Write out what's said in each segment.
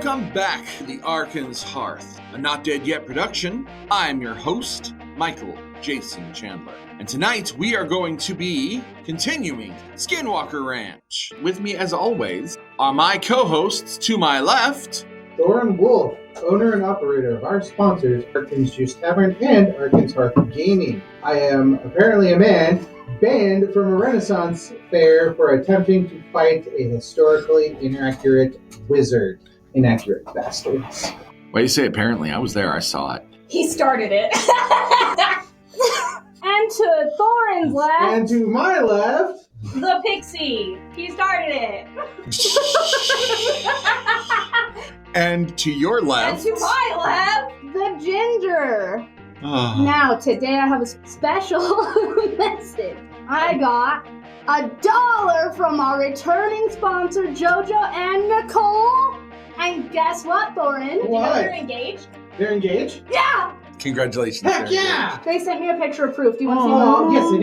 Welcome back to the Arkan's Hearth, a Not Dead Yet production. I'm your host, Michael Jason Chandler. And tonight we are going to be continuing Skinwalker Ranch. With me, as always, are my co-hosts to my left, Thorin Wolf, owner and operator of our sponsors, Arkan's Juice Tavern and Arkan's Hearth Gaming. I am apparently a man banned from a Renaissance fair for attempting to fight a historically inaccurate wizard. Inaccurate bastards. Why do you say apparently? I was there, I saw it. He started it. And to Thorin's left. And to my left, The Pixie. He started it. And to your left. And to my left. The Ginger. Oh. Now, today I have a special message. I got $1 from our returning sponsor, Jojo and Nicole. And guess what, Thorin? You know What? they're engaged? they're engaged? Yeah! Congratulations. Heck yeah! They sent me a picture of proof. Do you want to see Oh, them? yes, I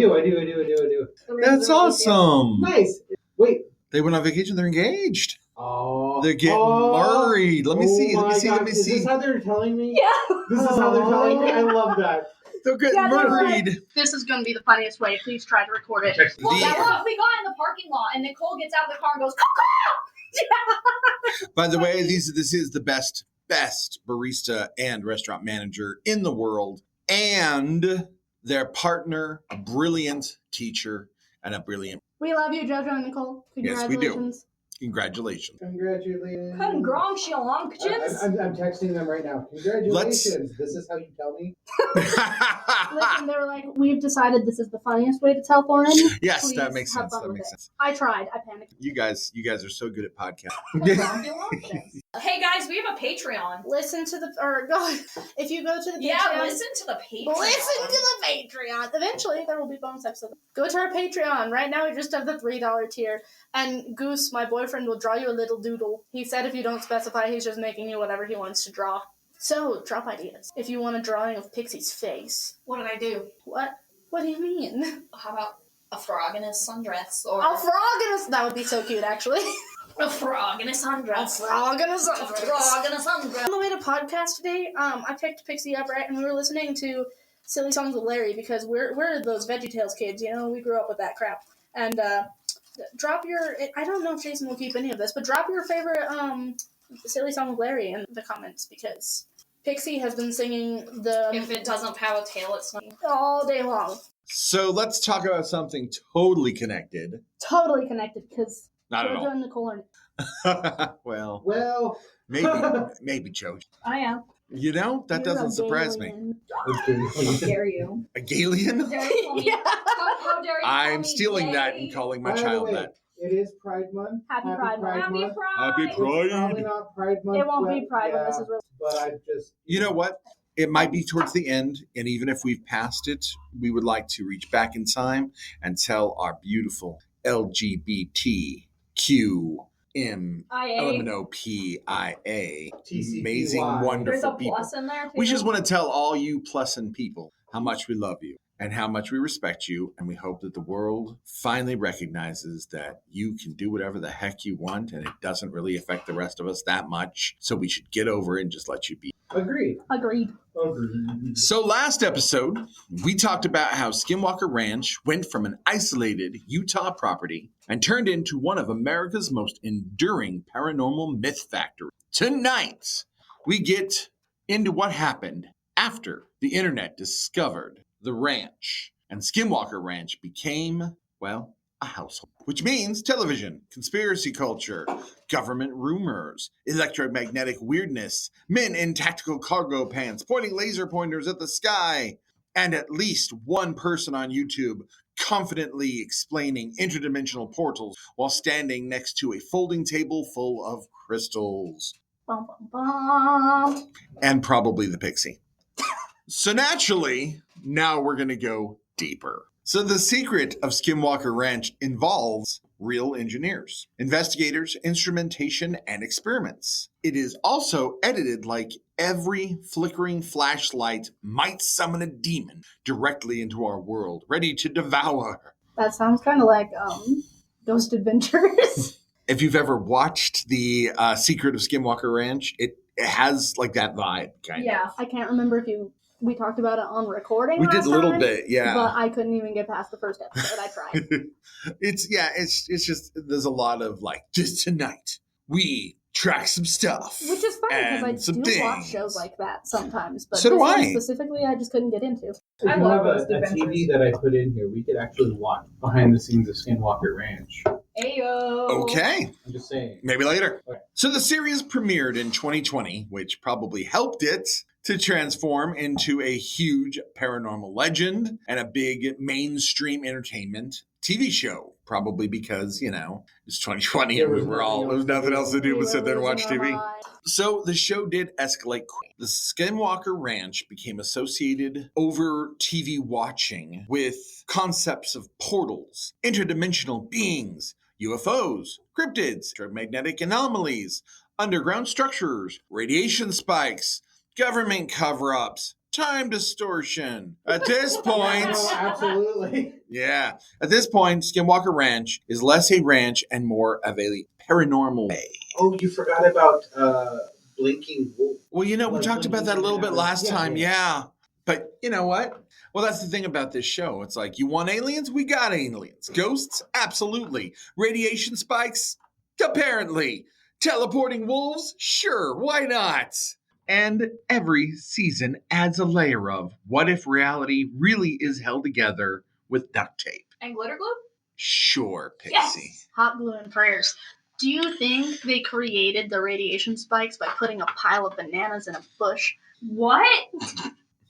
do. That's awesome. Nice. Wait. They went on vacation, they're engaged. Oh. They're getting married. Let me see. Is this how they're telling me? Yeah. This is how they're telling me? I love that. They're getting Yeah, they're married. This is going to be the funniest way. Please try to record it. Well, The- that's what we got in the parking lot, and Nicole gets out of the car and goes, "Caw-caw!" By the way, this is the best barista and restaurant manager in the world, and their partner, a brilliant teacher, and a brilliant. We love you, Jojo and Nicole. Yes, we do. Congratulations. Congratulations. Congratulations. Congratulations. I'm texting them right now. Congratulations. This is how you tell me? Listen, they were like, we've decided this is the funniest way to tell Thorin. Yes, Please that makes have sense. fun That with makes it. sense. I tried. I panicked. You guys are so good at podcasting. Hey guys, we have a Patreon. Listen to if you go to the Yeah, Patreon. listen to the Patreon. Listen to the Patreon. Eventually, there will be bonus episodes. Go to our Patreon. Right now, we just have the $3 tier. And Goose, my boyfriend, will draw you a little doodle. He said if you don't specify, he's just making you whatever he wants to draw. So, drop ideas. If you want a drawing of Pixie's face. What did I do? What? What do you mean? How about a frog in his sundress? Or A frog in a... That would be so cute, actually. a frog in his sundress. A frog in a A frog in a sundress. On the way to podcast today, I picked Pixie up, right, and we were listening to Silly Songs with Larry because we're those VeggieTales kids, you know, we grew up with that crap. And drop your, I don't know if Jason will keep any of this, but drop your favorite Silly Song with Larry in the comments because Pixie has been singing If it doesn't have a tail, it's not. all day long. So let's talk about something totally connected. Totally connected because Not at Jojo all. and Nicole are... Well, maybe Jojo. I am. You know, that You're doesn't a surprise me. alien. How dare you? A Galian? How dare you call me? Yeah. How dare you call I'm me stealing that gay? and calling my by the child way, that. it is Pride Month. Happy Pride Month. Happy Month. Pride. Happy It's probably Pride. not Pride Month. It won't be but- Pride when yeah, this is released. But I just... You know what? It might be towards the end, and even if we've passed it, we would like to reach back in time and tell our beautiful LGBTQM LMNOPIA TCPY. amazing, There's a wonderful people. plus in there. We too. just want to tell all you pleasant people how much we love you and how much we respect you, and we hope that the world finally recognizes that you can do whatever the heck you want, and it doesn't really affect the rest of us that much. So we should get over it and just let you be. Agreed. Agreed. So last episode, we talked about how Skinwalker Ranch went from an isolated Utah property and turned into one of America's most enduring paranormal myth factories. Tonight, we get into what happened after the internet discovered the ranch, and Skinwalker Ranch became, well, a household, which means television, conspiracy culture, government rumors, electromagnetic weirdness, men in tactical cargo pants pointing laser pointers at the sky, and at least one person on YouTube confidently explaining interdimensional portals while standing next to a folding table full of crystals. Bum, bum, bum. And probably the Pixie. So naturally, now we're going to go deeper. So the secret of Skinwalker Ranch involves real engineers, investigators, instrumentation, and experiments. It is also edited like every flickering flashlight might summon a demon directly into our world, ready to devour. That sounds kind of like Ghost Adventures. If you've ever watched the Secret of Skinwalker Ranch, it has like that vibe, kind Yeah. of. I can't remember if we talked about it on recording. We did last a little time, bit, yeah. But I couldn't even get past the first episode. I tried. It's just there's a lot of like, just tonight we track some stuff, Which is funny and because some I do watch things. shows like that sometimes. But So do this one I. specifically, I just couldn't get into. If I you love have those a adventures. TV that I put in here, we could actually watch behind the scenes of Skinwalker Ranch. Ayo. Okay, I'm just saying. maybe later. Okay. So the series premiered in 2020, which probably helped it to transform into a huge paranormal legend and a big mainstream entertainment TV show. Probably because, it's 2020 and there was nothing else to do but sit there and watch TV. So the show did escalate quick. The Skinwalker Ranch became associated over TV watching with concepts of portals, interdimensional beings, UFOs, cryptids, magnetic anomalies, underground structures, radiation spikes, government cover-ups, time distortion. At this point, Oh, absolutely. yeah, at this point, Skinwalker Ranch is less a ranch and more of a paranormal bay. Oh, you forgot about Blinking Wolf. Well, we Like talked about that a little bit last time, Yeah. yeah. But you know what? Well, that's the thing about this show. It's like, you want aliens? We got aliens. Ghosts? Absolutely. Radiation spikes? Apparently. Teleporting wolves? Sure, why not? And every season adds a layer of what if reality really is held together with duct tape? And glitter glue? Sure, Pixie. Yes. Hot glue and prayers. Do you think they created the radiation spikes by putting a pile of bananas in a bush? What?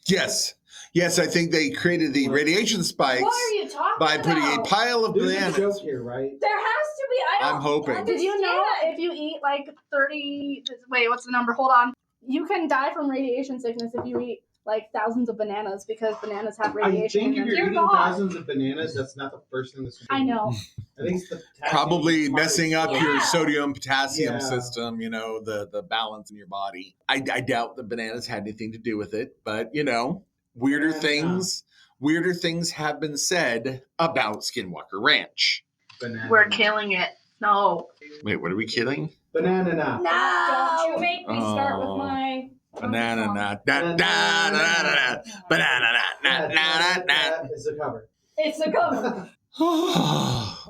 Yes. Yes, I think they created the radiation spikes What are you talking by about? putting a pile of There's a bananas. joke here, right? There has to be. I don't I'm hoping. understand. Did you know if you eat like 30... Wait, what's the number? Hold on. You can die from radiation sickness if you eat like thousands of bananas because bananas have I radiation think in if them. you're Dear eating God. thousands of bananas, that's not the first thing that's. I know. I think it's the potassium Probably part messing up Yeah. your sodium potassium Yeah. system, the balance in your body. I doubt the bananas had anything to do with it, but weirder Banana. weirder things have been said about Skinwalker Ranch. Banana. We're killing it. No. Wait, what are we killing? Banana. Don't you make me start Oh. with my Banana song. na da da da da da banana na na na na. It's the cover. It's a cover.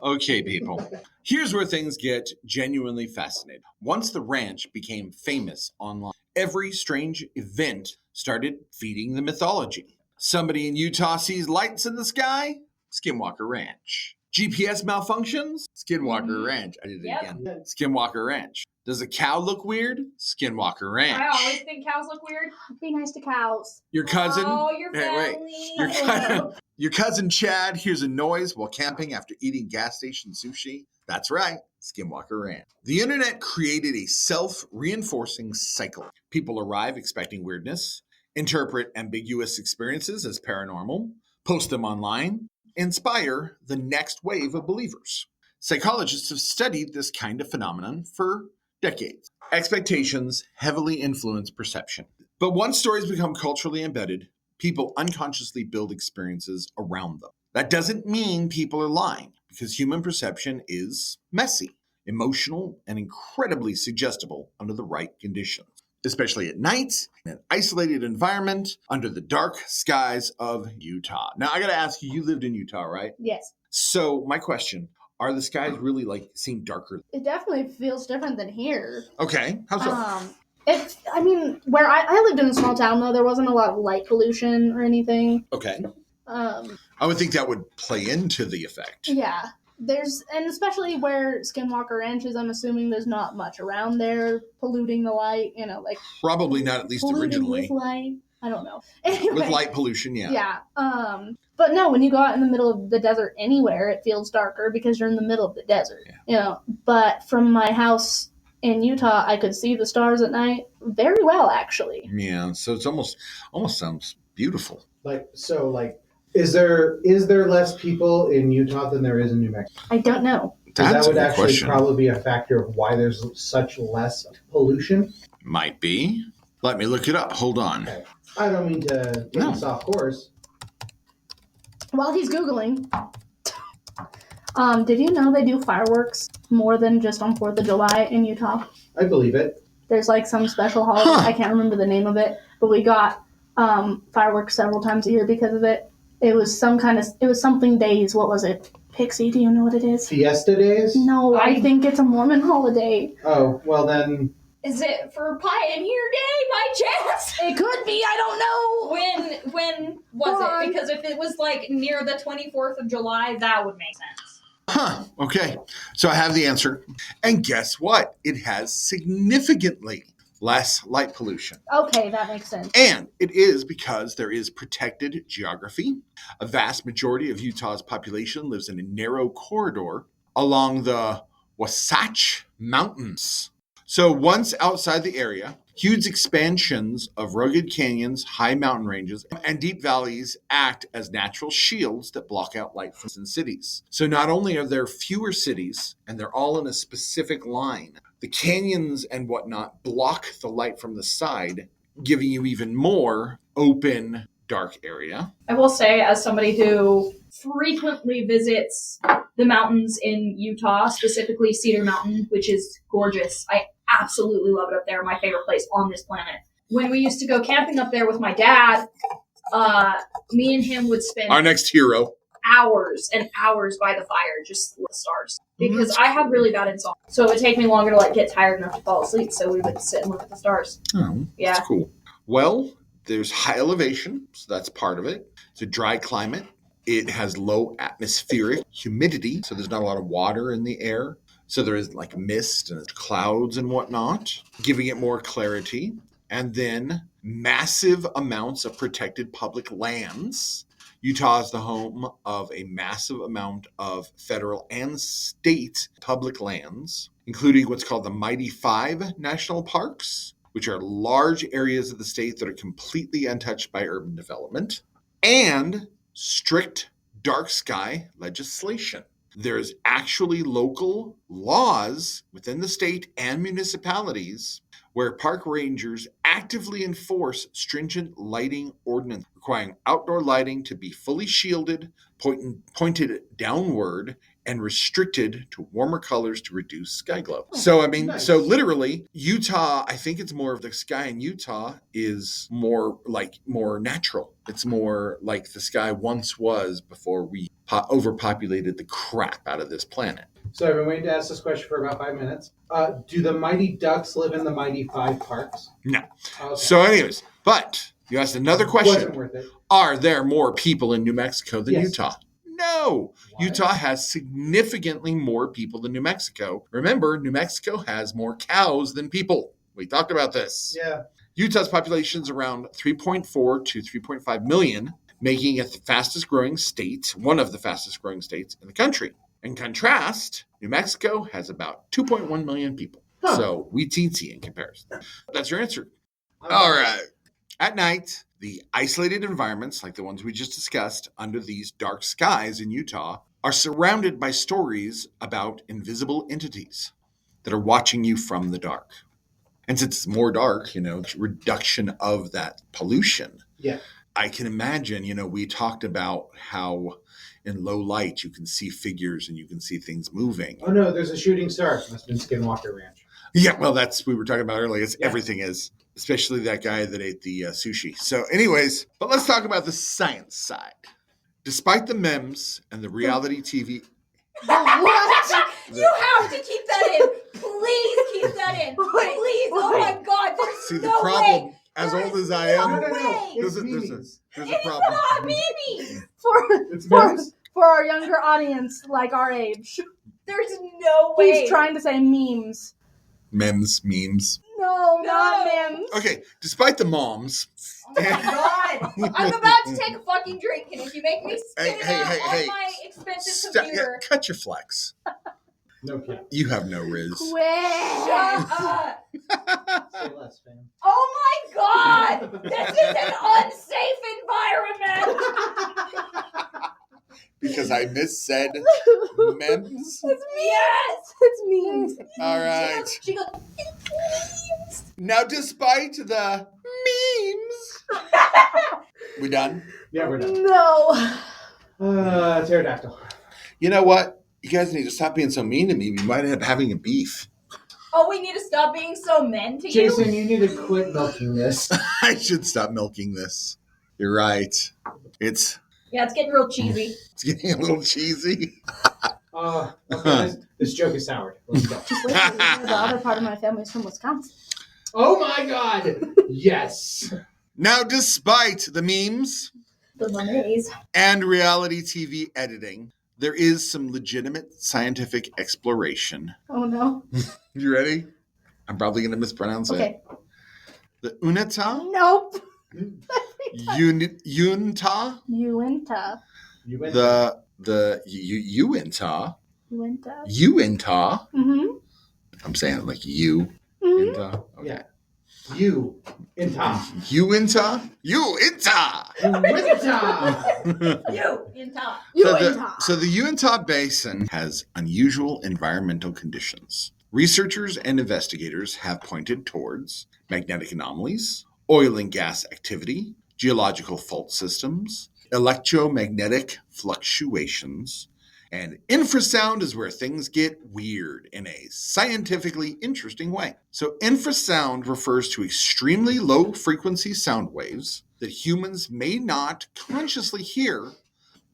Okay, people. Here's where things get genuinely fascinating. Once the ranch became famous online, every strange event started feeding the mythology. Somebody in Utah sees lights in the sky? Skinwalker Ranch. GPS malfunctions? Skinwalker Ranch. I did it Yep. again. Skinwalker Ranch. Does a cow look weird? Skinwalker Ranch. I always think cows look weird. Be nice to cows. Your cousin? Oh, your Hey, wait. family. Your cousin Chad hears a noise while camping after eating gas station sushi. That's right, Skinwalker Ranch. The internet created a self-reinforcing cycle. People arrive expecting weirdness, interpret ambiguous experiences as paranormal, post them online, inspire the next wave of believers. Psychologists have studied this kind of phenomenon for decades. Expectations heavily influence perception. But once stories become culturally embedded, people unconsciously build experiences around them. That doesn't mean people are lying, because human perception is messy, emotional, and incredibly suggestible under the right conditions, especially at night, in an isolated environment, under the dark skies of Utah. Now, I gotta ask you, you lived in Utah, right? Yes. So, my question, are the skies really, seem darker? It definitely feels different than here. Okay, how so? Where I lived in a small town, though, there wasn't a lot of light pollution or anything. Okay. I would think that would play into the effect. Yeah. And especially where Skinwalker Ranch is, I'm assuming there's not much around there polluting the light, Probably not, at least polluting originally. with light. I don't know. Anyway, With light pollution, yeah. Yeah. But no, when you go out in the middle of the desert anywhere, it feels darker because you're in the middle of the desert. Yeah. But from my house in Utah, I could see the stars at night very well, actually. Yeah, so it's almost sounds beautiful. Is there less people in Utah than there is in New Mexico? I don't know. Because That's that would a good actually question. probably be a factor of why there's such less pollution. Might be. Let me look it up. Hold on. Okay. I don't mean to get us off course. While he's Googling, Did you know they do fireworks more than just on 4th of July in Utah? I believe it. There's like some special holiday. Huh. I can't remember the name of it, but we got fireworks several times a year because of it. It was something days. What was it? Pixie, do you know what it is? Fiesta days? No, I think it's a Mormon holiday. Oh, well then. Is it for Pioneer Day by chance? It could be. I don't know. When was Hold it? on. Because if it was like near the 24th of July, that would make sense. Huh. Okay. So I have the answer. And guess what? It has significantly less light pollution. Okay, that makes sense. And it is because there is protected geography. A vast majority of Utah's population lives in a narrow corridor along the Wasatch Mountains. So once outside the area, huge expansions of rugged canyons, high mountain ranges, and deep valleys act as natural shields that block out light from cities. So not only are there fewer cities, and they're all in a specific line, the canyons and whatnot block the light from the side, giving you even more open, dark area. I will say, as somebody who frequently visits the mountains in Utah, specifically Cedar Mountain, which is gorgeous. I absolutely love it up there. My favorite place on this planet. When we used to go camping up there with my dad, me and him would spend Our next hero. hours and hours by the fire just with the stars. Because I have really bad insomnia. So it would take me longer to like get tired enough to fall asleep. So we would sit and look at the stars. Oh, Yeah. that's cool. Well, there's high elevation, so that's part of it. It's a dry climate. It has low atmospheric humidity, so there's not a lot of water in the air. So there is like mist and clouds and whatnot, giving it more clarity. And then massive amounts of protected public lands. Utah is the home of a massive amount of federal and state public lands, including what's called the Mighty Five National Parks, which are large areas of the state that are completely untouched by urban development, and strict dark sky legislation. There's actually local laws within the state and municipalities where park rangers actively enforce stringent lighting ordinance requiring outdoor lighting to be fully shielded, pointed downward, and restricted to warmer colors to reduce sky glow. So, Nice. So literally, Utah, I think it's more of the sky in Utah is more natural. It's more like the sky once was before we overpopulated the crap out of this planet. So I've been waiting to ask this question for about 5 minutes. Do the Mighty Ducks live in the Mighty Five parks? No. Okay. So anyways, but you asked another Wasn't question. worth it. Are there more people in New Mexico than Yes. Utah? No. Why? Utah has significantly more people than New Mexico. Remember, New Mexico has more cows than people. We talked about this. Yeah. Utah's population is around 3.4 to 3.5 million, making it the fastest growing state, one of the fastest growing states in the country. In contrast, New Mexico has about 2.1 million people. Huh. So we teensy in comparison. That's your answer. All right. At night, the isolated environments, like the ones we just discussed, under these dark skies in Utah, are surrounded by stories about invisible entities that are watching you from the dark. And since it's more dark, reduction of that pollution. Yeah. I can imagine, we talked about how in low light you can see figures and you can see things moving. Oh no, there's a shooting star. Must have been Skinwalker Ranch. Yeah, well, we were talking about earlier. Yeah. Everything is, especially that guy that ate the sushi. So anyways, but let's talk about the science side. Despite the memes and the reality TV. What? You have to keep that in. Please keep that in. Please. Oh my God. There's See, the no problem, way. as There old is as I am, no No, way. it's there's memes. a It's problem. not Mimi. It's For memes. for our younger audience, like our age, There's no way. he's trying to say memes. Memes. No, No. not memes. Okay, despite the moms. Oh my God. I'm about to take a fucking drink, and if you make me spit it out on my expensive computer. Cut your flex. No kidding. You have no riz. Quit. Shut up. Say less, fam. Oh my God. This is an unsafe environment. Because I missaid memes. Yes. It's memes. All right. She goes, Now, despite the memes, we done? Yeah, we're done. No. Pterodactyl. You know what? You guys need to stop being so mean to me. We might end up having a beef. Oh, we need to stop being so mean to you? Jason, you need to quit milking this. I should stop milking this. You're right. It's getting real cheesy. It's getting a little cheesy. Okay, this joke is soured. Let's go. Just wait till you hear the other part of my family's from Wisconsin. Oh my god! Yes. Now, despite the memes The lemonades. and reality TV editing, there is some legitimate scientific exploration. Oh no. You ready? I'm probably going to mispronounce Okay. it. The Unita? Nope. Unta? Uinta. You win. The Uinta? Uinta. Uinta? Mm-hmm. I'm saying it like you. Mm-hmm. Inta? Okay. Yeah. You in top. Uinta? Uinta! Winter. You in top. Uinta. So the Uinta Basin has unusual environmental conditions. Researchers and investigators have pointed towards magnetic anomalies, oil and gas activity, geological fault systems, electromagnetic fluctuations, and infrasound is where things get weird in a scientifically interesting way. So infrasound refers to extremely low frequency sound waves that humans may not consciously hear,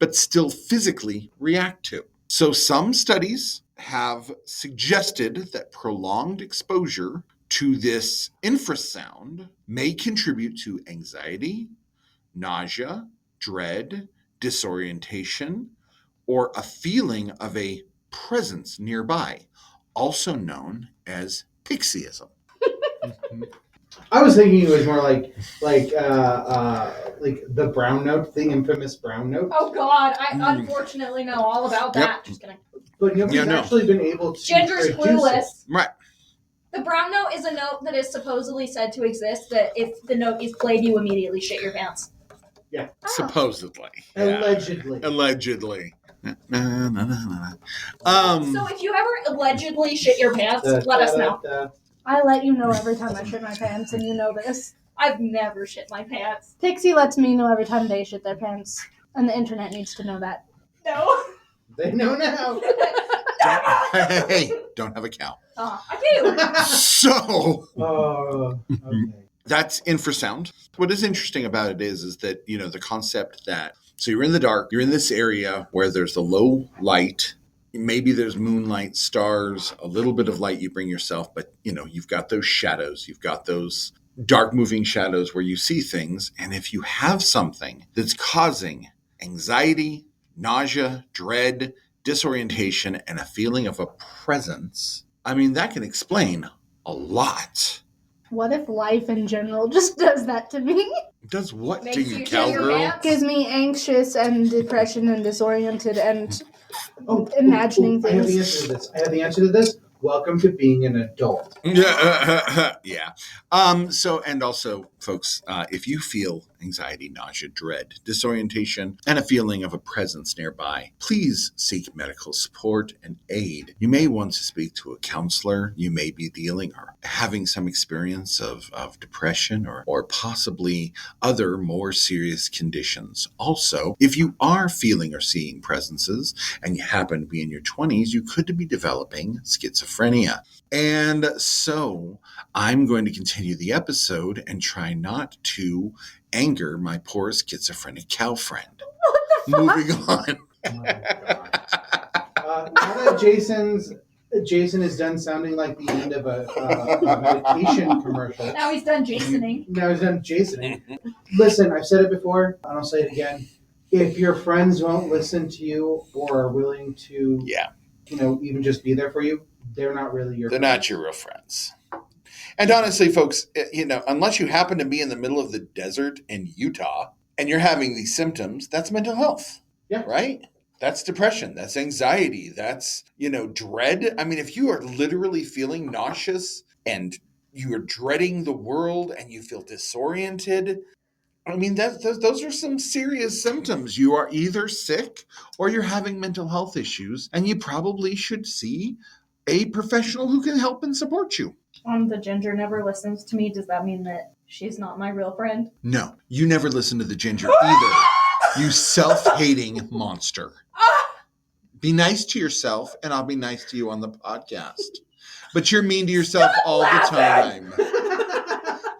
but still physically react to. So some studies have suggested that prolonged exposure to this infrasound may contribute to anxiety, nausea, dread, disorientation, or a feeling of a presence nearby, also known as Pixieism. I was thinking it was more like the brown note, the infamous brown note. Oh God, I unfortunately know all about that. Just kidding. But nobody's actually been able to. Ginger's produce clueless. it. Right. The brown note is a note that is supposedly said to exist that if the note is played, you immediately shit your pants. Yeah. Supposedly. Allegedly. Allegedly. So if you ever allegedly shit your pants, let us know. I let you know every time I shit my pants, and you know this. I've never shit my pants. Pixie lets me know every time they shit their pants, and the internet needs to know that. No. They know now. Hey, don't have a cow. I do. So Okay. that's infrasound. What is interesting about it is that, the concept that, so you're in the dark, you're in this area where there's the low light, maybe there's moonlight, stars, a little bit of light you bring yourself, but, you've got those shadows, you've got those dark moving shadows where you see things. And if you have something that's causing anxiety, nausea, dread, disorientation, and a feeling of a presence, that can explain a lot. What if life in general just does that to me? Does what Makes to you you, shit your cowgirl? pants? Gives me anxious and depression and disoriented and imagining I have the things. answer to this. Welcome to being an adult. Yeah. So, and also, folks, if you feel anxiety, nausea, dread, disorientation, and a feeling of a presence nearby, please seek medical support and aid. You may want to speak to a counselor. You may be dealing or having some experience of depression or possibly other more serious conditions. Also, if you are feeling or seeing presences and you happen to be in your 20s, you could be developing schizophrenia. And so I'm going to continue the episode and try not to anger my poor schizophrenic cow friend. Moving on. Oh my God. Now that Jason is done sounding like the end of a medication commercial. Now he's done Jasoning. Now he's done Jasoning. Listen, I've said it before, and I'll say it again. If your friends won't listen to you or are willing to, even just be there for you, they're not really your They're friends. not your real friends. And honestly, folks, unless you happen to be in the middle of the desert in Utah and you're having these symptoms, that's mental health. Yeah. Right? That's depression. That's anxiety. That's, dread. If you are literally feeling nauseous and you are dreading the world and you feel disoriented, those are some serious symptoms. You are either sick or you're having mental health issues, and you probably should see a professional who can help and support you. The ginger never listens to me. Does that mean that she's not my real friend? No, you never listen to the ginger either. You self-hating monster. Be nice to yourself, and I'll be nice to you on the podcast. But you're mean to yourself all the time.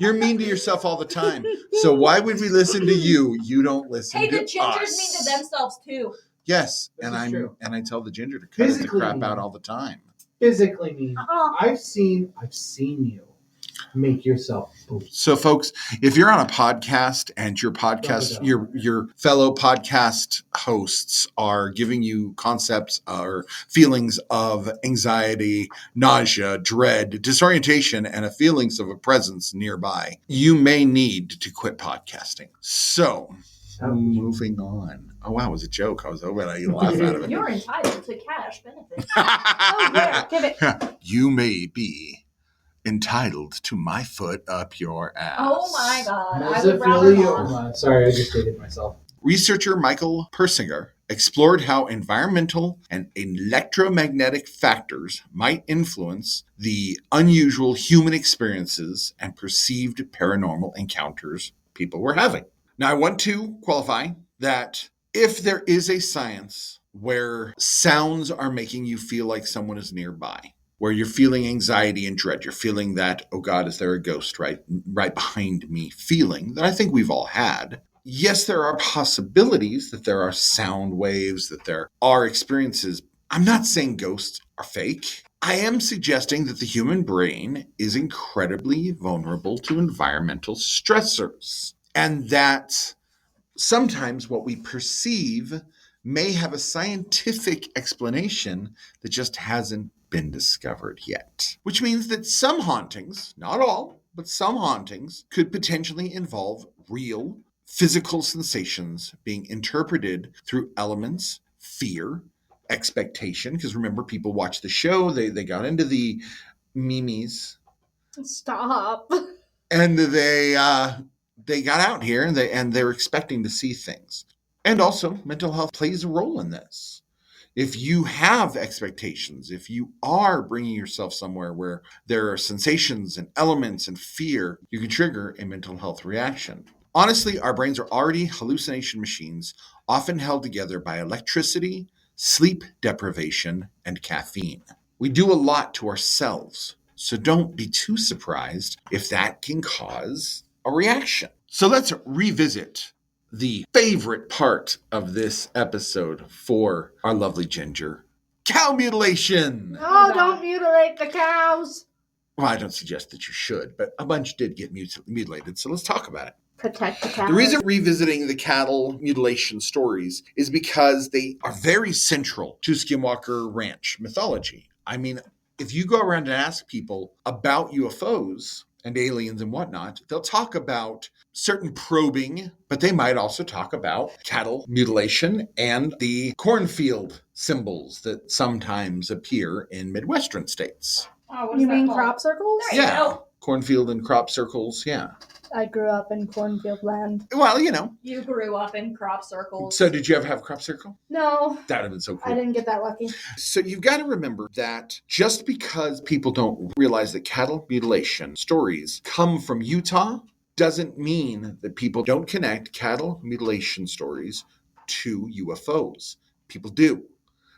You're mean to yourself all the time. So why would we listen to you? You don't listen Hey, to the gingers us. mean to themselves too. Yes, This and is true. I tell the ginger to cut the Physically crap mean. out all the time. Physically mean. Uh-uh. I've seen you make yourself poop. So, folks, if you're on a podcast and your fellow podcast hosts are giving you concepts or feelings of anxiety, nausea, dread, disorientation, and a feelings of a presence nearby, you may need to quit podcasting. So, moving on. Oh, wow, it was a joke. I was hoping I could laugh out of it. You're entitled to cash benefits. Oh, yeah, give it. You may be entitled to my foot up your ass. Oh my god, I would rather not. Mesothelioma. Sorry, I just dated myself. Researcher Michael Persinger explored how environmental and electromagnetic factors might influence the unusual human experiences and perceived paranormal encounters people were having. Now, I want to qualify that if there is a science where sounds are making you feel like someone is nearby, where you're feeling anxiety and dread, you're feeling that, oh God, is there a ghost right behind me feeling that I think we've all had. Yes, there are possibilities that there are sound waves, that there are experiences. I'm not saying ghosts are fake. I am suggesting that the human brain is incredibly vulnerable to environmental stressors, and that sometimes what we perceive may have a scientific explanation that just hasn't been discovered yet. Which means that some hauntings, not all, but some hauntings, could potentially involve real physical sensations being interpreted through elements, fear, expectation. Because remember, people watch the show, they got into the memes. Stop. And they got out here and they're expecting to see things. And also, mental health plays a role in this. If you have expectations, if you are bringing yourself somewhere where there are sensations and elements and fear, you can trigger a mental health reaction. Honestly, our brains are already hallucination machines, often held together by electricity, sleep deprivation, and caffeine. We do a lot to ourselves, so don't be too surprised if that can cause a reaction. So let's revisit the favorite part of this episode for our lovely Ginger, cow mutilation. Oh, don't mutilate the cows. Well, I don't suggest that you should, but a bunch did get mutilated, so let's talk about it. Protect the cows. The reason revisiting the cattle mutilation stories is because they are very central to Skinwalker Ranch mythology. I mean, if you go around and ask people about UFOs and aliens and whatnot, they'll talk about certain probing, but they might also talk about cattle mutilation and the cornfield symbols that sometimes appear in Midwestern states. Oh, what is You that mean called? crop circles? There you Yeah. go. Cornfield and crop circles, yeah. I grew up in cornfield land. Well, you know. You grew up in crop circles. So did you ever have a crop circle? No, That would have been so cool. I didn't get that lucky. So you've got to remember that just because people don't realize that cattle mutilation stories come from Utah doesn't mean that people don't connect cattle mutilation stories to UFOs. People do.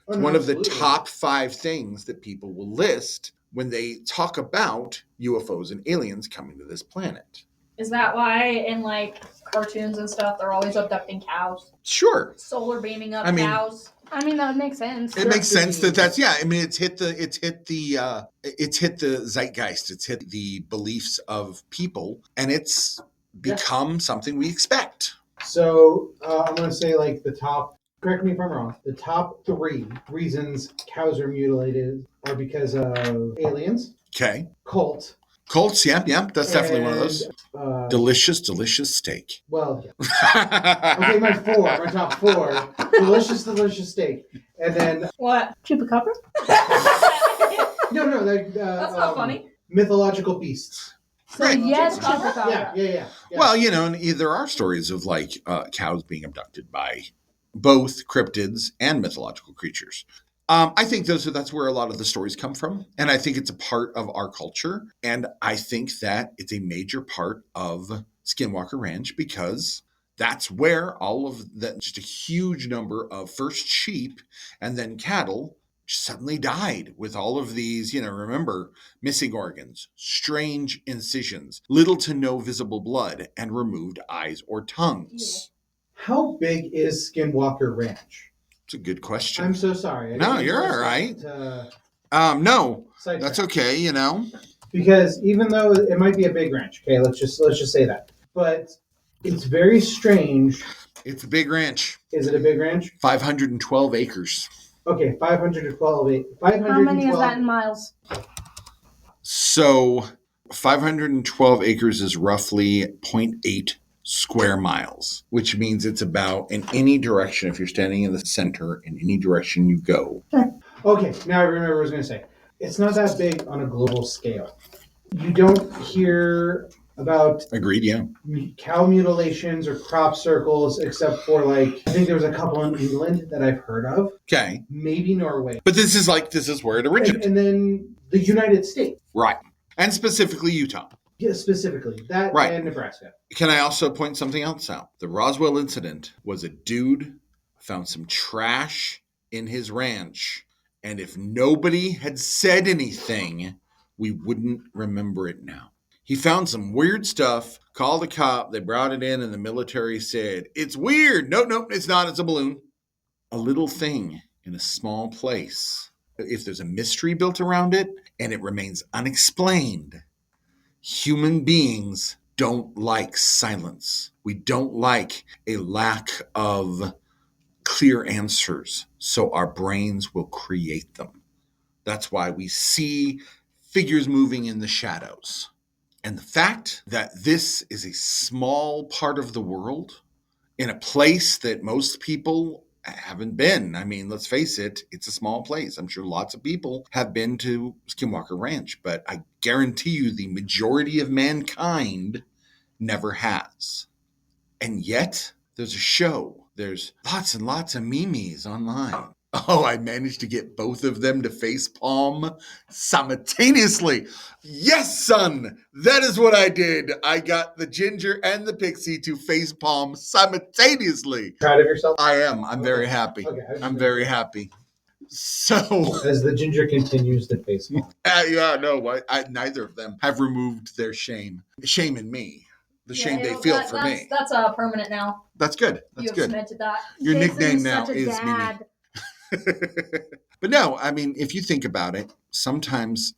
It's one of the top 5 things that people will list when they talk about UFOs and aliens coming to this planet. Is that why in like cartoons and stuff they're always abducting cows? Sure. Solar beaming up I mean, cows? I mean, that would make sense. It makes sense that's yeah. I mean, it's hit the zeitgeist. It's hit the beliefs of people, and it's become something we expect. So I'm going to say like the top, correct me if I'm wrong, the top 3 reasons cows are mutilated are because of aliens, Okay, cult, Colts. Yeah, that's definitely one of those. Delicious steak. Well, yeah. Okay, my top 4, delicious steak, and then What? Chupacabra? no, That's not funny. mythological beasts. So Right. yes, Chupacabra? Chupacabra. Yeah. Well, you know, and there are stories of like cows being abducted by both cryptids and mythological creatures. I think that's where a lot of the stories come from. And I think it's a part of our culture. And I think that it's a major part of Skinwalker Ranch because That's where all of that, just a huge number of first sheep and then cattle suddenly died with all of these, remember, missing organs, strange incisions, little to no visible blood, and removed eyes or tongues. How big is Skinwalker Ranch? It's a good question. I'm so sorry. No, you're all right. No, that's okay, Because even though it might be a big ranch, okay, let's just say that. But it's very strange. It's a big ranch. Is it a big ranch? 512 acres. Okay, 512. How many is that in miles? So 512 acres is roughly 0.8 square miles, which means it's about in any direction. If you're standing in the center, in any direction you go. Okay, now I remember what I was going to say. It's not that big on a global scale. You don't hear about Agreed, yeah. cow mutilations or crop circles, except for I think there was a couple in England that I've heard of. Okay. Maybe Norway. But this is where it originated. And then the United States. Right. And specifically Utah. Yeah, specifically. That right. And Nebraska. Can I also point something else out? The Roswell incident was a dude found some trash in his ranch. And if nobody had said anything, we wouldn't remember it now. He found some weird stuff, called a cop, they brought it in, and the military said, "It's weird." No, it's not. It's a balloon. A little thing in a small place. If there's a mystery built around it and it remains unexplained, human beings don't like silence. We don't like a lack of clear answers, so our brains will create them. That's why we see figures moving in the shadows. And the fact that this is a small part of the world in a place that most people haven't been. I mean, let's face it, it's a small place. I'm sure lots of people have been to Skinwalker Ranch, but I guarantee you the majority of mankind never has. And yet, there's a show. There's lots and lots of memes online. Oh, I managed to get both of them to facepalm simultaneously. Yes, son, that is what I did. I got the Ginger and the Pixie to facepalm simultaneously. Proud of yourself? I am. I'm very happy. Okay, I'm very happy. So, as the Ginger continues to facepalm. Neither of them have removed their shame. Shame in me. The shame they feel for me. That's permanent now. That's good. That's you good. Cemented that. Your Jason's nickname now such a is dad. Mimi. But no, I mean, if you think about it, sometimes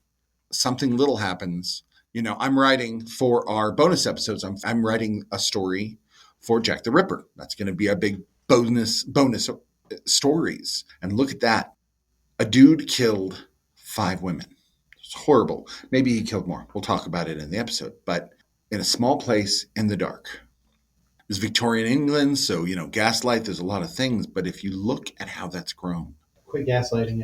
something little happens. I'm writing for our bonus episodes. I'm writing a story for Jack the Ripper. That's going to be a big bonus stories. And look at that. A dude killed 5 women. It's horrible. Maybe he killed more. We'll talk about it in the episode. But in a small place in the dark. It was Victorian England, so, gaslight, there's a lot of things. But if you look at how that's grown. Quit gaslighting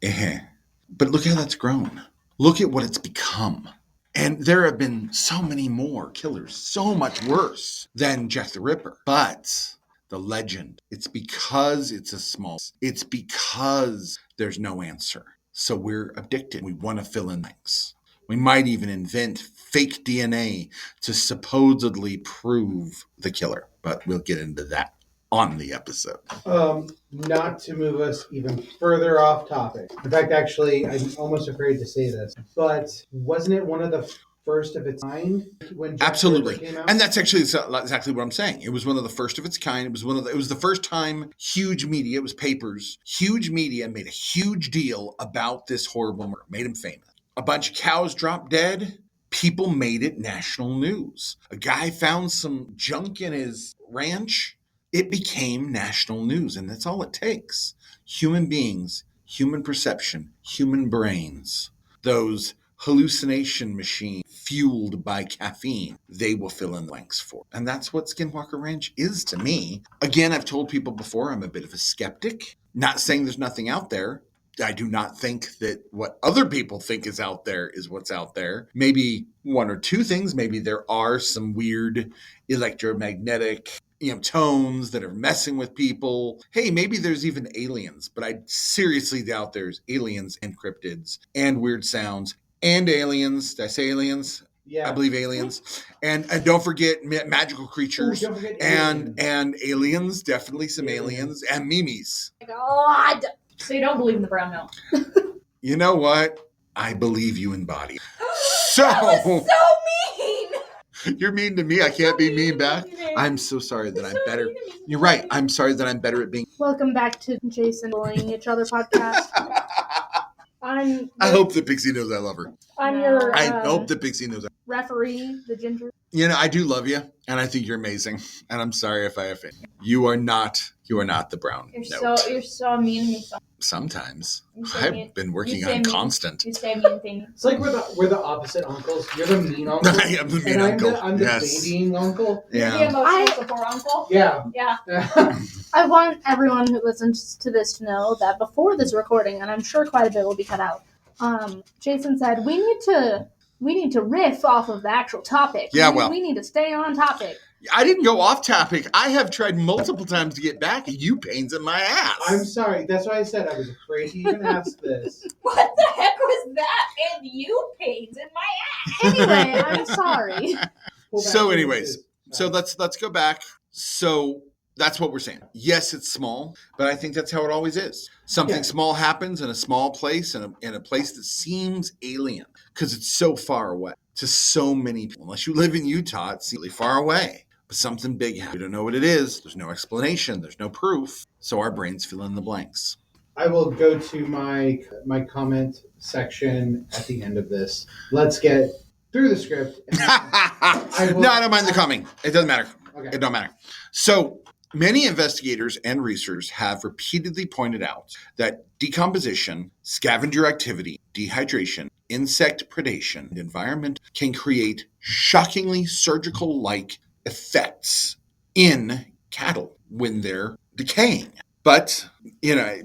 it. But look how that's grown. Look at what it's become. And there have been so many more killers, so much worse than Jack the Ripper. But the legend, it's because it's because there's no answer. So we're addicted. We want to fill in blanks. We might even invent fake DNA to supposedly prove the killer. But we'll get into that on the episode. Not to move us even further off topic. In fact, actually, I'm almost afraid to say this, but wasn't it one of the first of its kind when Jack Absolutely. came out? And that's actually exactly what I'm saying. It was one of the first of its kind. It was the first time huge media, it was papers, huge media made a huge deal about this horrible murder, made him famous. A bunch of cows dropped dead. People made it national news. A guy found some junk in his ranch. It became national news, and that's all it takes. Human beings, human perception, human brains, those hallucination machines fueled by caffeine, they will fill in blanks for. And that's what Skinwalker Ranch is to me. Again, I've told people before, I'm a bit of a skeptic. Not saying there's nothing out there. I do not think that what other people think is out there is what's out there. Maybe one or two things. Maybe there are some weird electromagnetic tones that are messing with people. Hey, maybe there's even aliens, but I seriously doubt there's aliens and cryptids and weird sounds and aliens. Did I say aliens? Yeah. I believe aliens. And don't forget magical creatures. Ooh, don't forget and aliens, definitely some aliens. And mimes. God. So you don't believe in the brown note? You know what? I believe you embody. So That was so mean. you're mean to me. I can't be mean back. I'm so sorry that I'm better. You're right. I'm sorry that I'm better at being. Welcome back to Jason Bullying Each Other podcast. I hope that Pixie knows I love her. I'm your I hope that Pixie knows. referee, the ginger. You know, I do love you, and I think you're amazing. And I'm sorry if I offend you. You are not the brown note. You're so mean to me. Sometimes You say I've mean- been working you say on mean- constant. You say mean things. It's like we're the opposite uncles. You're the mean uncle. I am the mean and uncle. I'm the Yes. babying uncle. You're the Yeah. emotional support uncle. Yeah. Yeah. I want everyone who listens to this to know that before this recording, and I'm sure quite a bit will be cut out, Jason said we need to riff off of the actual topic. Yeah, we need to stay on topic. I didn't go off topic. I have tried multiple times to get back, and you pains in my ass. I'm sorry. That's why I said I was afraid to even ask this. What the heck was that? And you pains in my ass. Anyway, I'm sorry. Pull back So to anyways, this. so let's go back. So that's what we're saying. Yes, it's small, but I think that's how it always is. Something Yeah. small happens in a small place, in a place that seems alien because it's so far away to so many people. Unless you live in Utah, it's really far away. But something big happens. We don't know what it is. There's no explanation. There's no proof. So our brains fill in the blanks. I will go to my comment section at the end of this. Let's get through the script. No, I don't mind the coming. It doesn't matter. Okay. It don't matter. So many investigators and researchers have repeatedly pointed out that decomposition, scavenger activity, dehydration, insect predation, and environment can create shockingly surgical-like effects in cattle when they're decaying. But,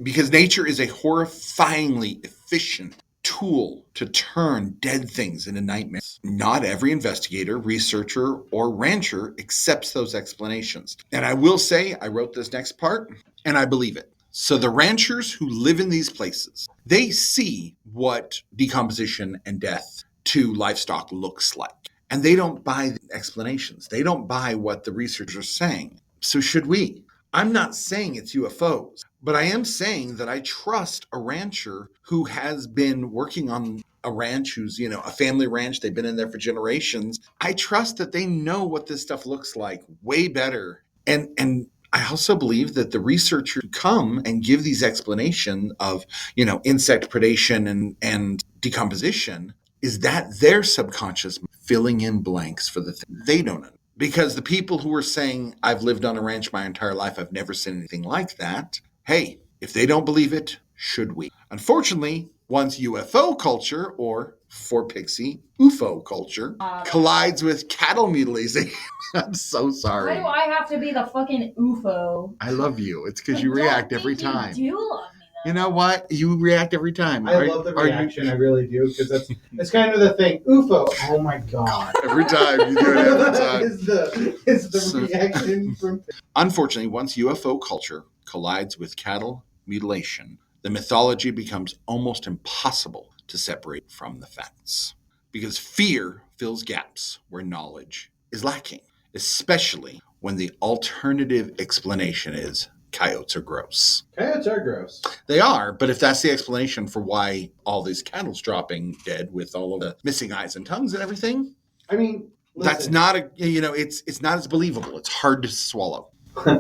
because nature is a horrifyingly efficient tool to turn dead things into nightmares. Not every investigator, researcher, or rancher accepts those explanations. And I will say, I wrote this next part, and I believe it. So the ranchers who live in these places, they see what decomposition and death to livestock looks like. And they don't buy the explanations. They don't buy what the researchers are saying. So should we? I'm not saying it's UFOs, but I am saying that I trust a rancher who has been working on a ranch, who's, a family ranch. They've been in there for generations. I trust that they know what this stuff looks like way better. And I also believe that the researchers who come and give these explanations of, insect predation and decomposition, is that their subconscious filling in blanks for the thing they don't know. Because the people who are saying, I've lived on a ranch my entire life, I've never seen anything like that. Hey, if they don't believe it, should we? Unfortunately, once UFO culture, or for Pixie, UFO culture, collides with cattle mutilation, I'm so sorry. Why do I have to be the fucking UFO? I love you. It's because you react every time. You do love me, though. You know what? You react every time. I love the reaction. I really do, because it's kind of the thing. UFO. Oh my god. Every time. You do it every time. is the reaction from. Unfortunately, once UFO culture collides with cattle mutilation, the mythology becomes almost impossible to separate from the facts. Because fear fills gaps where knowledge is lacking, especially when the alternative explanation is coyotes are gross. Coyotes are gross. They are, but if that's the explanation for why all these cattle's dropping dead with all of the missing eyes and tongues and everything, I mean, listen. that's not it's not as believable. It's hard to swallow.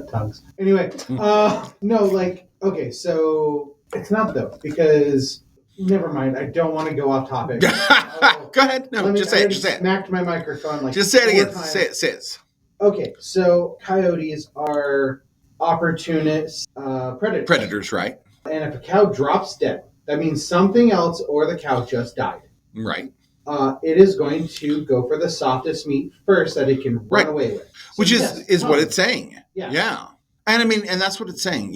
Tongues. Anyway, okay, so it's not though, because never mind. I don't want to go off topic. Go ahead. No, just say it. Just say it. Smacked my microphone like. Just say it 4 again. times. Say it. Okay, so coyotes are opportunist predators. Predators, right? And if a cow drops dead, that means something else or the cow just died. Right. It is going to go for the softest meat first that it can run away with. So Which is what it's saying. Yeah. And I mean, and that's what it's saying,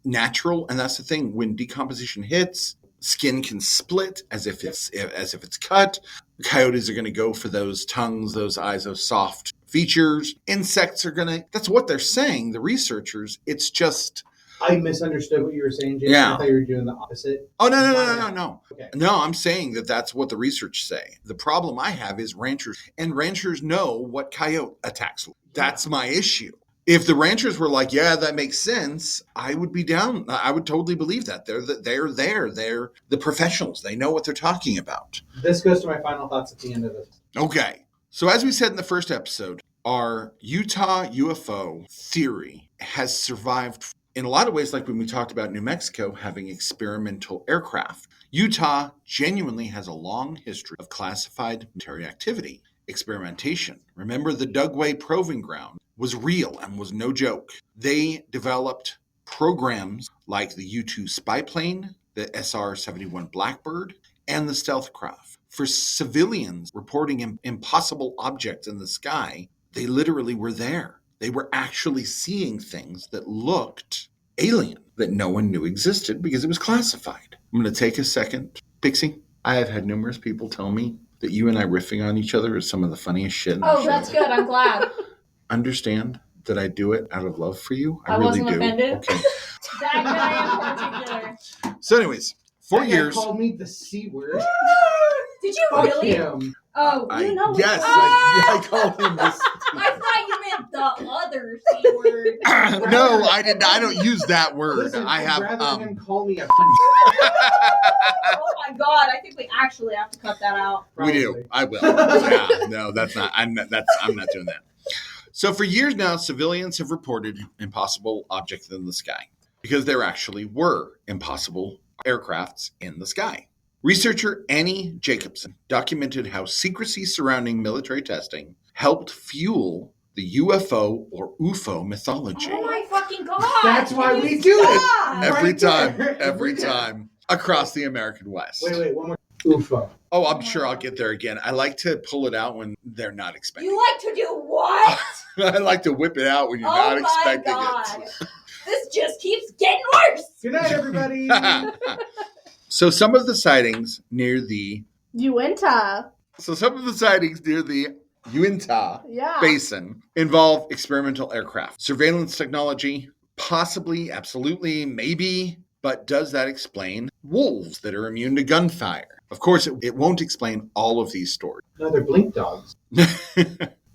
natural. And that's the thing. When decomposition hits, skin can split as if it's cut. Coyotes are going to go for those tongues, those eyes, those soft features. Insects are going to, that's what they're saying, the researchers. It's just I misunderstood what you were saying, Jason. Yeah. I thought you were doing the opposite. Oh, no. Okay. No, I'm saying that that's what the research say. The problem I have is ranchers, and ranchers know what coyote attacks. That's my issue. If the ranchers were like, yeah, that makes sense, I would be down. I would totally believe that. They're there. They're the professionals. They know what they're talking about. This goes to my final thoughts at the end of this. Okay. So as we said in the first episode, our Utah UFO theory has survived in a lot of ways, like when we talked about New Mexico having experimental aircraft. Utah genuinely has a long history of classified military activity, experimentation. Remember, the Dugway Proving Ground was real and was no joke. They developed programs like the U-2 spy plane, the SR-71 Blackbird, and the stealth craft. For civilians reporting impossible objects in the sky, they literally were there. They were actually seeing things that looked alien, that no one knew existed because it was classified. I'm going to take a second. Pixie, I have had numerous people tell me that you and I riffing on each other is some of the funniest shit in the show. Oh, that's good. I'm glad. Understand that I do it out of love for you. I wasn't really do. offended. Okay. That guy in particular. So anyways, 4 That guy years. called me the C word. Did you Fuck really? him. Oh, I, you know. yes, Ah! I called him this. I thought you meant the other C word. No, I didn't. I don't use that word. Listen, I have. I'd rather him call me a Oh my god! I think we actually have to cut that out. We do. I will. Yeah. No, that's not. I'm not doing that. So for years now, civilians have reported impossible objects in the sky because there actually were impossible aircrafts in the sky. Researcher Annie Jacobson documented how secrecy surrounding military testing helped fuel the UFO or UFO mythology. Oh my fucking god! That's why Can we you do it. stop? Every right time, there. every time across the American West. Wait, one more. UFO. Oh, I'm sure I'll get there again. I like to pull it out when they're not expecting. You like to do what? I like to whip it out when you're Oh not my expecting god! it. This just keeps getting worse. Good night, everybody. So some of the sightings near the Uinta. Uinta Yeah. Basin involve experimental aircraft. Surveillance technology, possibly, absolutely, maybe, but does that explain wolves that are immune to gunfire? Of course, it won't explain all of these stories. No, they're blink dogs.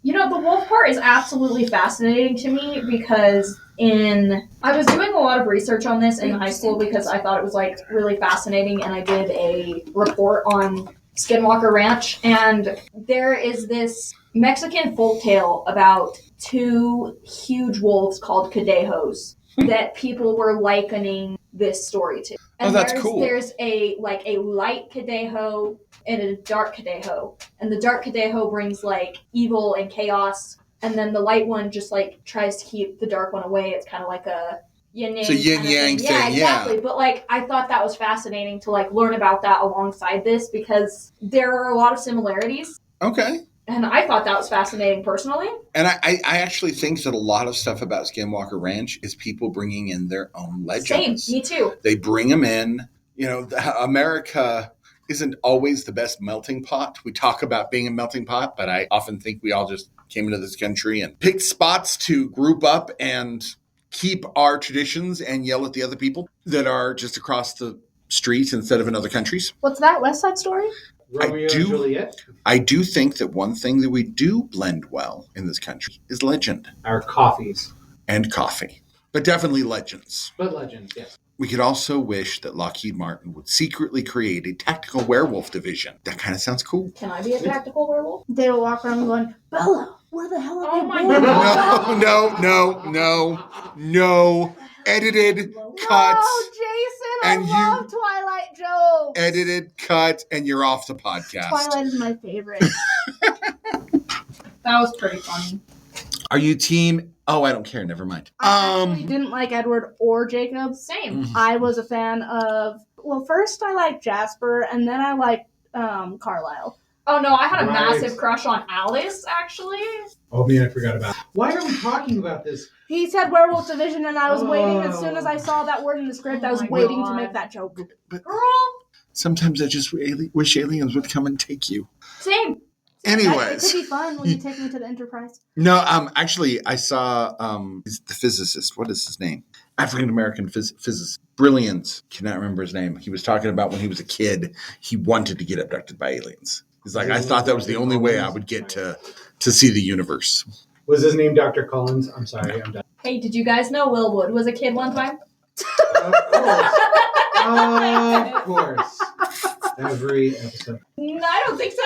You know, the wolf part is absolutely fascinating to me because I was doing a lot of research on this in high school because I thought it was like really fascinating, and I did a report on Skinwalker Ranch, and there is this Mexican folktale about two huge wolves called cadejos that people were likening this story to. And Oh, that's cool. There's a light cadejo and a dark cadejo. And the dark cadejo brings like evil and chaos, and then the light one just like tries to keep the dark one away. It's kind of like a yin yang. It's a yin-yang thing, Yeah, exactly. yeah. But like I thought that was fascinating to like learn about that alongside this because there are a lot of similarities. Okay. And I thought that was fascinating personally. And I actually think that a lot of stuff about Skinwalker Ranch is people bringing in their own legends. Same, me too. They bring them in. You know, America isn't always the best melting pot. We talk about being a melting pot, but I often think we all just came into this country and picked spots to group up and keep our traditions and yell at the other people that are just across the street instead of in other countries. What's that? West Side Story? Romeo and Juliet. I do think that one thing that we do blend well in this country is legend Our coffees. and coffee, but definitely legends. But legends, yes. We could also wish that Lockheed Martin would secretly create a tactical werewolf division. That kind of sounds cool. Can I be a tactical werewolf? They will walk around going, Bella, where the hell have Oh you my been? God. No. Edited, cut, No, Jason, and I love Twilight jokes. edited, cut, and you're off the podcast. Twilight is my favorite. That was pretty funny. Are you team? Oh, I don't care. Never mind. I actually didn't like Edward or Jacob. Same. I was a fan of, well, first I liked Jasper, and then I liked Carlisle. Oh no, I had a Right. massive crush on Alice, actually. Oh man, I forgot about it. Why are we talking about this? He said Werewolf Division, and I was waiting. As Oh. soon as I saw that word in the script, Oh I was my waiting to God. make that joke. Girl, Sometimes I just wish aliens would come and take you. same. It could Anyways, be fun when you take me to the Enterprise. no. Actually, I saw the physicist. What is his name? African-American physicist. Brilliant. Cannot remember his name. He was talking about when he was a kid, he wanted to get abducted by aliens. He's like, I thought that was the only way I would get to see the universe. Was his name Dr. Collins? I'm sorry, I'm done. Hey, did you guys know Will Wood was a kid one time? Of course. Of course. Every episode. I don't think so.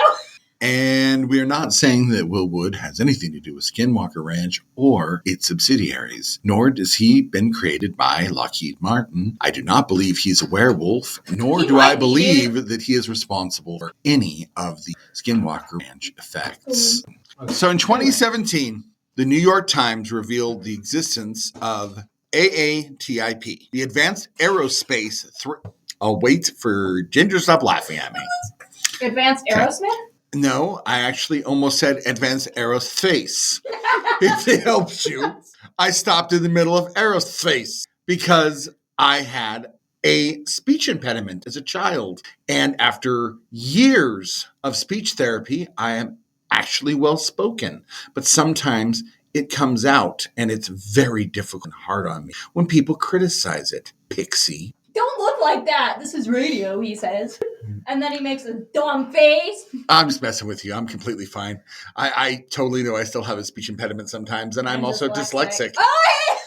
And we are not saying that Will Wood has anything to do with Skinwalker Ranch or its subsidiaries, nor has he been created by Lockheed Martin. I do not believe he's a werewolf, nor do I believe that he is responsible for any of the Skinwalker Ranch effects. So in 2017, the New York Times revealed the existence of AATIP, the Advanced Aerospace I'll wait for Ginger to stop laughing at me. Advanced Aerosmith? No, I actually almost said Advanced Aerospace. If it helps you, I stopped in the middle of aerospace because I had a speech impediment as a child. And after years of speech therapy, I am actually well spoken. But sometimes it comes out and it's very difficult and hard on me when people criticize it. Pixie. Don't look like that. This is radio, he says. And then he makes a dumb face. I'm just messing with you. I'm completely fine. I totally know I still have a speech impediment sometimes, and I'm also dyslexic. Oh,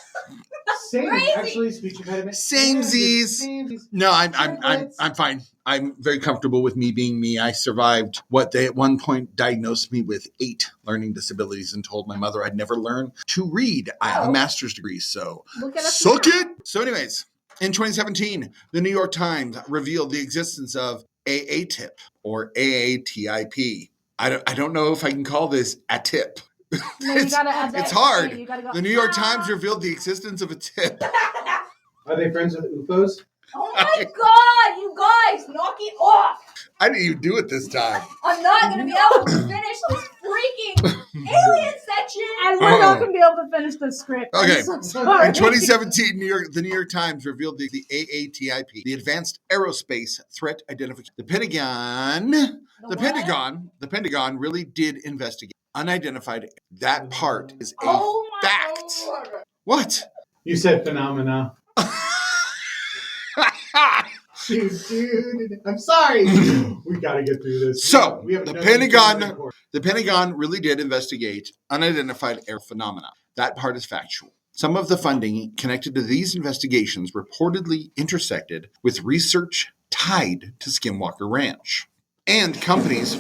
Same, Crazy. actually, speech impediment. Samesies. No, I'm fine. I'm very comfortable with me being me. I survived what they at one point diagnosed me with 8 learning disabilities and told my mother I'd never learn to read. I have a master's degree, so Look at us suck now. it. So anyways, in 2017, the New York Times revealed the existence of AATIP or AATIP. I don't know if I can call this a tip. No, you gotta add that. It's hard. You gotta go, The New York Times revealed the existence of a tip. Are they friends with UFOs? Oh my god, you guys, knock it off. I didn't even do it this time. I'm not going to be able to finish this freaking alien section. And we're not going to be able to finish the script. I'm Okay. so sorry. In 2017, the New York Times revealed the AATIP, the Advanced Aerospace Threat Identification. The Pentagon really did investigate unidentified. That part is a fact. Lord. What? You said phenomena. Dude, I'm sorry. We gotta get through this. So, we have the another Pentagon- 2 minutes. The Pentagon really did investigate unidentified air phenomena. That part is factual. Some of the funding connected to these investigations reportedly intersected with research tied to Skinwalker Ranch. And companies,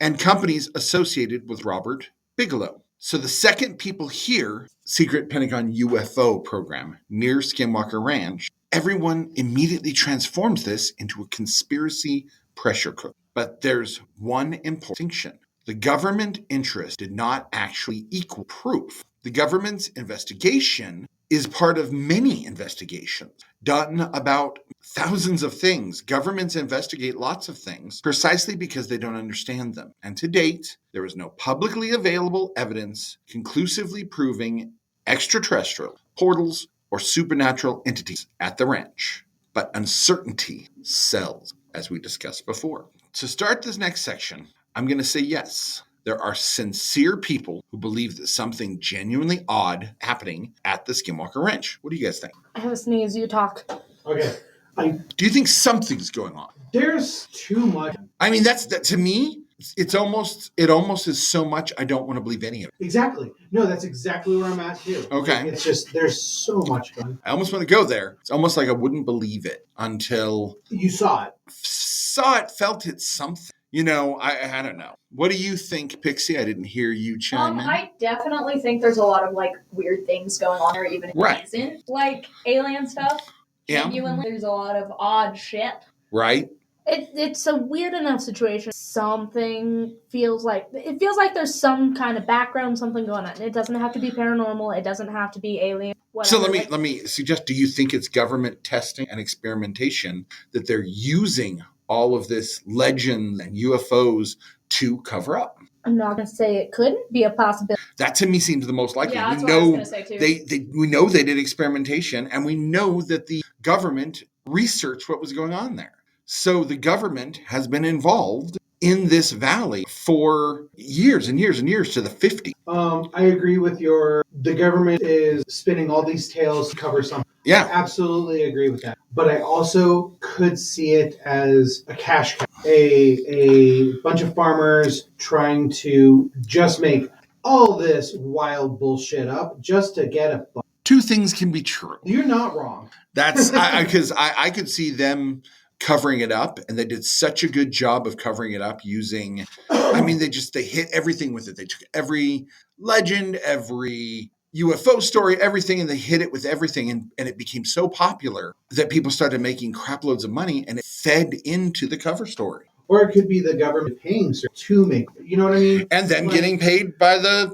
and companies associated with Robert Bigelow. So the second people hear secret Pentagon UFO program near Skinwalker Ranch, everyone immediately transforms this into a conspiracy pressure cooker. But there's one important distinction. The government interest did not actually equal proof. The government's investigation is part of many investigations done about thousands of things. Governments investigate lots of things precisely because they don't understand them. And to date, there is no publicly available evidence conclusively proving extraterrestrial, portals, or supernatural entities at the ranch. But uncertainty sells, as we discussed before. To start this next section, I'm going to say yes. There are sincere people who believe that something genuinely odd happening at the Skinwalker Ranch. What do you guys think? I have a sneeze. You talk. Okay. Do you think something's going on? There's too much. I mean, that to me, it almost is so much I don't want to believe any of it. Exactly. No, that's exactly where I'm at too. Okay. It's just there's so much going. I almost want to go there. It's almost like I wouldn't believe it until You saw it. saw it, felt it, something. You know, I don't know. What do you think, Pixie? I didn't hear you chime in. I definitely think there's a lot of like weird things going on there, even if Right. it isn't like alien stuff. Yeah. Genuinely, there's a lot of odd shit. Right? It's a weird enough situation. Something feels like there's some kind of background, something going on. It doesn't have to be paranormal. It doesn't have to be alien. Whatever. So let me suggest, do you think it's government testing and experimentation that they're using all of this legend and UFOs to cover up? I'm not going to say it couldn't be a possibility. That to me seems the most likely. Yeah, that's we what I was know going to say too. we know they did experimentation, and we know that the government researched what was going on there. So the government has been involved in this valley for years and years and years to the 50s. I agree with the government is spinning all these tales to cover something. Yeah. I absolutely agree with that. But I also could see it as a cash cow. A bunch of farmers trying to just make all this wild bullshit up just to get a buck. Two things can be true. You're not wrong. That's because I could see them covering it up, and they did such a good job of covering it up using, they hit everything with it. They took every legend, every UFO story, everything, and they hit it with everything, and it became so popular that people started making crap loads of money, and it fed into the cover story. Or it could be the government paying to make, you know what I mean? And them getting paid by the,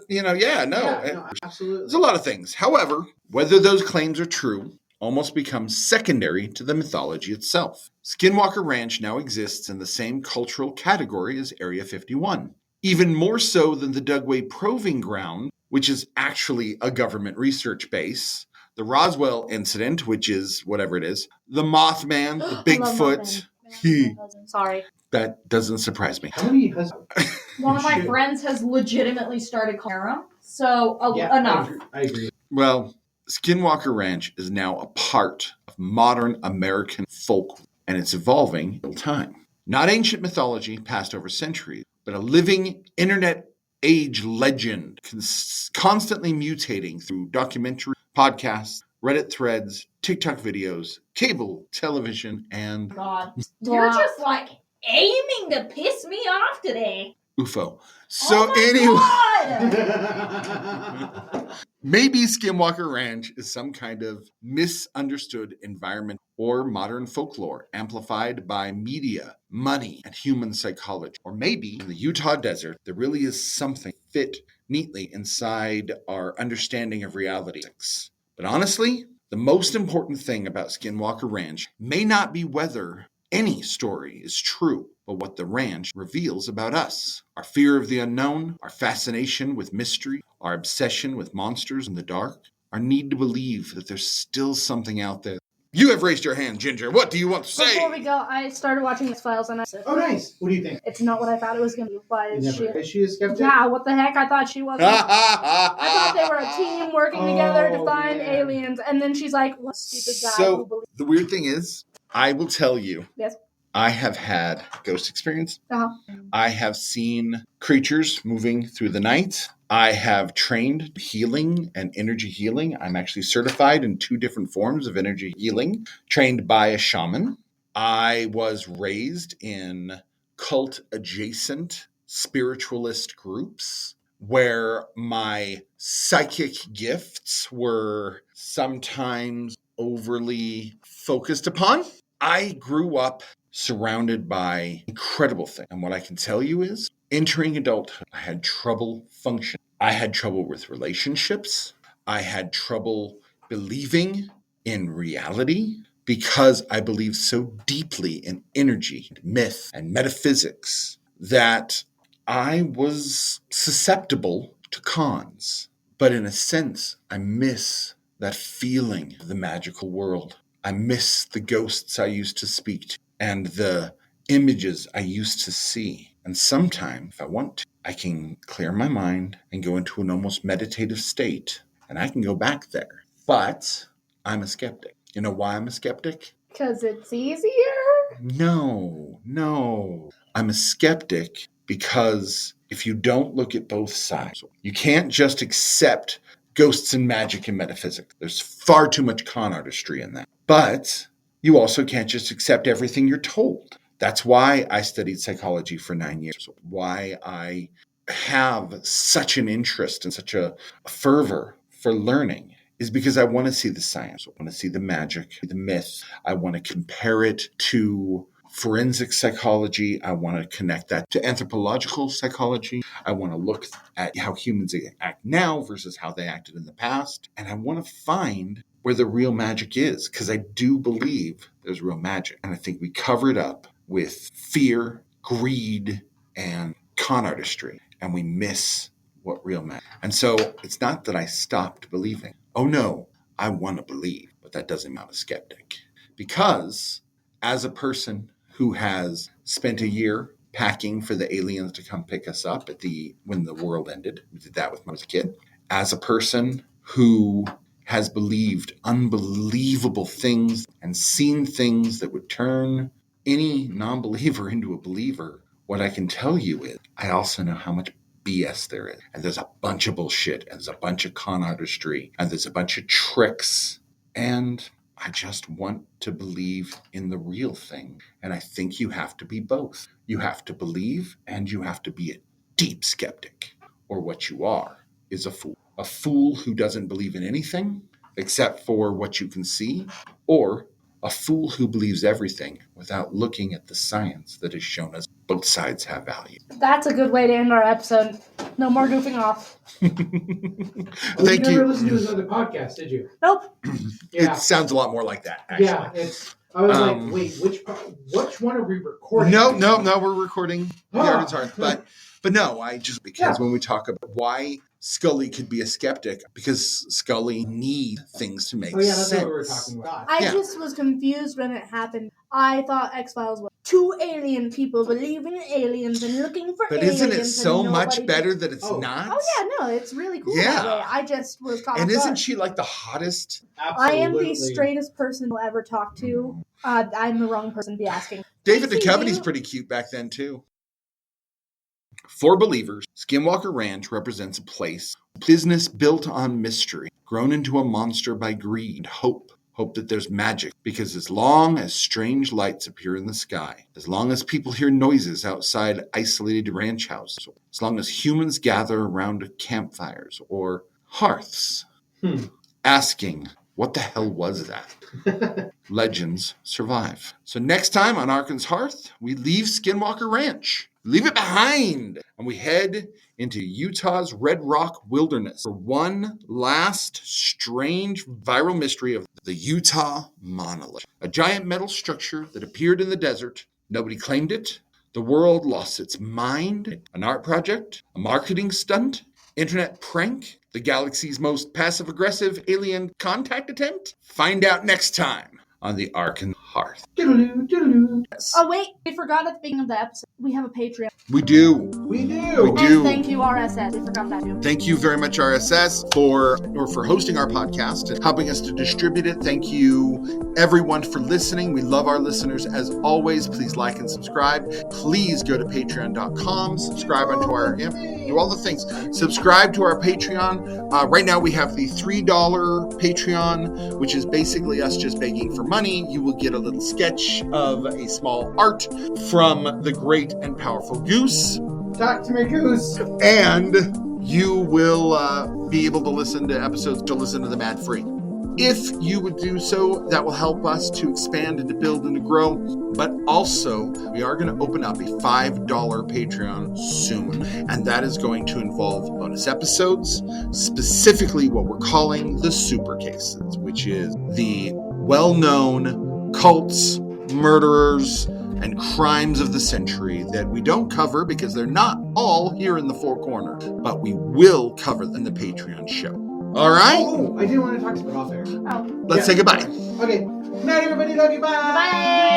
absolutely. There's a lot of things. However, whether those claims are true almost becomes secondary to the mythology itself. Skinwalker Ranch now exists in the same cultural category as Area 51, even more so than the Dugway Proving Ground, which is actually a government research base, the Roswell incident, which is whatever it is, the Mothman, the Bigfoot. Sorry. That doesn't surprise me. How many has One of my friends has legitimately started calling them, so enough. I agree. Well, Skinwalker Ranch is now a part of modern American folklore, and it's evolving in real time. Not ancient mythology passed over centuries, but a living internet age legend constantly mutating through documentary, podcasts, Reddit threads, TikTok videos, cable, television, and God, you're just like aiming to piss me off today. UFO. So maybe Skinwalker Ranch is some kind of misunderstood environment or modern folklore amplified by media, money, and human psychology. Or maybe in the Utah desert, there really is something fit neatly inside our understanding of reality. But honestly, the most important thing about Skinwalker Ranch may not be whether any story is true, but what the ranch reveals about us. Our fear of the unknown, our fascination with mystery, our obsession with monsters in the dark, our need to believe that there's still something out there. You have raised your hand, Ginger. What do you want to say? Before we go, I started watching X-Files and I said, oh, nice. What do you think? It's not what I thought it was going to be. Why is she? Is she a skeptic? Yeah, what the heck? I thought she wasn't. I thought they were a team working together to find aliens. And then she's like, what stupid guy who believes. The weird thing is, I will tell you. Yes. I have had ghost experience. Uh-huh. I have seen creatures moving through the night. I have trained healing and energy healing. I'm actually certified in 2 different forms of energy healing, trained by a shaman. I was raised in cult-adjacent spiritualist groups where my psychic gifts were sometimes overly focused upon. I grew up surrounded by incredible things. And what I can tell you is, entering adulthood, I had trouble functioning. I had trouble with relationships. I had trouble believing in reality because I believed so deeply in energy, myth, and metaphysics that I was susceptible to cons. But in a sense, I miss that feeling of the magical world. I miss the ghosts I used to speak to and the images I used to see. And sometimes, if I want to, I can clear my mind and go into an almost meditative state, and I can go back there. But I'm a skeptic. You know why I'm a skeptic? Because it's easier? No. I'm a skeptic because if you don't look at both sides, you can't just accept ghosts and magic and metaphysics. There's far too much con artistry in that. But you also can't just accept everything you're told. That's why I studied psychology for 9 years. Why I have such an interest and such a fervor for learning is because I want to see the science. I want to see the magic, the myth. I want to compare it to forensic psychology. I want to connect that to anthropological psychology. I want to look at how humans act now versus how they acted in the past. And I want to find where the real magic is, because I do believe there's real magic. And I think we cover it up with fear, greed, and con artistry. And we miss what real magic. And so it's not that I stopped believing. Oh no, I want to believe, but that doesn't make me a skeptic. Because as a person who has spent a year packing for the aliens to come pick us up when the world ended. We did that when I was a kid. As a person who has believed unbelievable things and seen things that would turn any non-believer into a believer, what I can tell you is I also know how much BS there is. And there's a bunch of bullshit, and there's a bunch of con artistry, and there's a bunch of tricks. And I just want to believe in the real thing. And I think you have to be both. You have to believe, and you have to be a deep skeptic. Or what you are is a fool. A fool who doesn't believe in anything except for what you can see, or a fool who believes everything without looking at the science that has shown us both sides have value. That's a good way to end our episode. No more goofing off. Thank you. you. Never listened to his other podcast, did you? Nope. It sounds a lot more like that, actually. Yeah, I was like, wait, which one are we recording? No, we're recording The Artist's Heart. But no, because when we talk about why Scully could be a skeptic, because Scully needs things to make sense. That's what we were talking about. I just was confused when it happened. I thought X-Files was 2 alien people believing in aliens and looking for aliens. But isn't it so much better that it's not? Oh, yeah, no, it's really cool Yeah. that way. I just was caught And off isn't guard. she like the hottest? Absolutely. I am the straightest person you'll ever talk to. I'm the wrong person to be asking. David Pixie, Duchovny's pretty cute back then, too. For believers, Skinwalker Ranch represents a place, business built on mystery, grown into a monster by greed, hope that there's magic, because as long as strange lights appear in the sky, as long as people hear noises outside isolated ranch houses, as long as humans gather around campfires or hearths, asking, what the hell was that? Legends survive. So next time on Arkan's Hearth, we leave Skinwalker Ranch. Leave it behind. And we head into Utah's Red Rock Wilderness for one last strange viral mystery of the Utah Monolith. A giant metal structure that appeared in the desert. Nobody claimed it. The world lost its mind. An art project? A marketing stunt? Internet prank? The galaxy's most passive-aggressive alien contact attempt? Find out next time on the Arkan Hearth. Oh, wait. We forgot at the beginning of the episode. We have a Patreon. We do. We do. And thank you, RSS. We forgot that too. Thank you very much, RSS, for hosting our podcast and helping us to distribute it. Thank you, everyone, for listening. We love our listeners as always. Please like and subscribe. Please go to patreon.com. Subscribe onto our... do all the things. Subscribe to our Patreon. Right now we have the $3 Patreon, which is basically us just begging for money. You will get a little sketch of a small art from the great and powerful Goose. Talk to me, Goose. And you will be able to listen to episodes, to listen to them ad-free. If you would do so, that will help us to expand and to build and to grow. But also, we are going to open up a $5 Patreon soon. And that is going to involve bonus episodes, specifically what we're calling the super cases, which is the well-known cults, murderers, and crimes of the century that we don't cover because they're not all here in the Four Corner, but we will cover them in the Patreon show. All right? Oh, I didn't want to talk to you off air. Oh. Let's say goodbye. Okay. Night, everybody. Love you. Bye. Bye.